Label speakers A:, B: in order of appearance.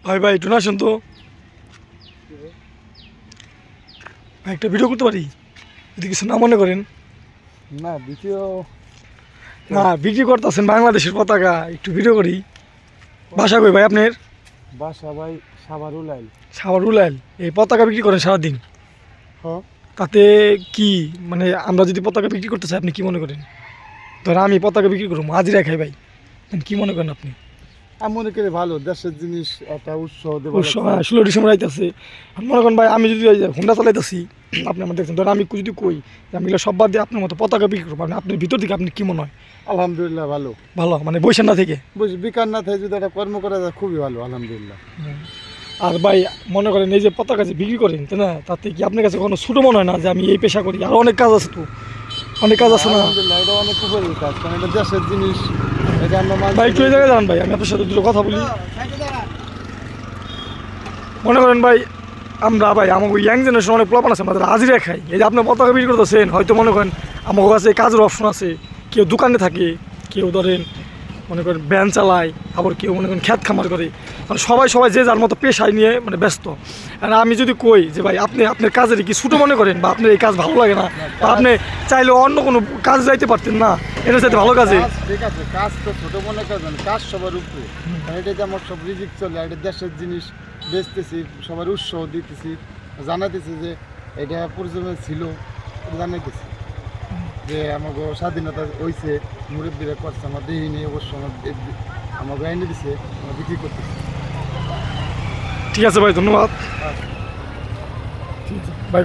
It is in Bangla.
A: ভাই ভাই একটু না আসেন তো ভাই, একটা ভিডিও করতে পারি যদি কিছু না মনে করেন।
B: না দ্বিতীয়
A: না বিক্রি করতেছেন বাংলাদেশের পতাকা, একটু ভিডিও করি। বাসা কই ভাই আপনার?
B: বাসা ভাই সাভারুল আইল।
A: সাভার রুলাইল। এই পতাকা বিক্রি করেন সারাদিন,
B: হ্যাঁ
A: তাতে কি মানে আমরা যদি পতাকা বিক্রি করতে চাই আপনি কি মনে করেন? ধর আমি পতাকা বিক্রি করবো হাজিরা খাই ভাই, কি মনে করেন আপনি?
B: আমি মনে করি ভালো, দেশের জিনিস একটা উৎসাহ দেবো।
A: 16 ডিসেম্বর আইতেছে, মনে করেন ভাই আমি যদি হুন্ডা চালাইতেছি, আপনি আমার দেখছেন, ধর আমি যদি কই যে আমি এগুলো সব বাদ দিয়ে আপনার মতো পতাকা বিক্রি করবো, মানে আপনার ভিতর থেকে আপনি কি মনে হয়?
B: আলহামদুলিল্লাহ ভালো।
A: ভালো মানে বৈশাখ না থেকে
B: বুঝি বেকার না থাকে যদি একটা কর্ম করা যায় খুবই ভালো, আলহামদুলিল্লাহ।
A: আর ভাই মনে করেন এই যে পতাকা যে বিক্রি করেন তাই না, তাতে কি আপনার কাছে কোনো ছোটো মনে হয় না যে আমি এই পেশা করি, আর অনেক কাজ আছে তো, অনেক কাজ আছে না?
B: আলহামদুলিল্লাহ, এটা অনেক উপকারী কাজ, কারণ এটা দেশের জিনিস। এটা আমরা
A: ভাই একটু এই জায়গায় দাঁড়ান ভাই, আমি আপনার সাথে দুটো কথা বলি। মনে করেন ভাই আমরা ভাই আমাকে ইয়াং জেনারেশন অনেক প্লাপান আছে, আমাদের হাজিরা খাই। এই যে আপনার পতাকা বিক্রি করতেছেন, হয়তো মনে করেন আমার কাছে কাজের অপশন আছে, কেউ দোকানে থাকে, কেউ ধরেন মনে করেন ভ্যান চালায়, আবার কেউ মনে করেন খ্যাত খামার করে, মানে সবাই যে যার মতো পেশায় নিয়ে মানে ব্যস্ত। আর আমি যদি কই যে ভাই আপনি আপনার কাজের কি ছোটো মনে করেন, বা আপনার এই কাজ ভালো লাগে না, বা আপনি চাইলে অন্য কোনো কাজ যাইতে পারতেন না, এটা চাইতে ভালো কাজে।
B: ঠিক আছে, কাজ তো ছোট মনে করবেন, কাজ সবার উপরে। কারণ এটাতে আমার সব রিজিক চলে, এটা দেশের জিনিস বেচতেছি, সবার উৎসাহ দিতেছি, জানাইতেছি যে এটা প্রয়োজনে ছিল, জানাইতেছি যে আমাকে স্বাধীনতা হয়েছে, মুরব্বীরা করছে, আমার দেহি নিয়ে অবশ্য আমাকে এনে দিছে, আমরা বিক্রি করতেছি।
A: ঠিক আছে ভাই, ধন্যবাদ। ঠিক আছে ভাই।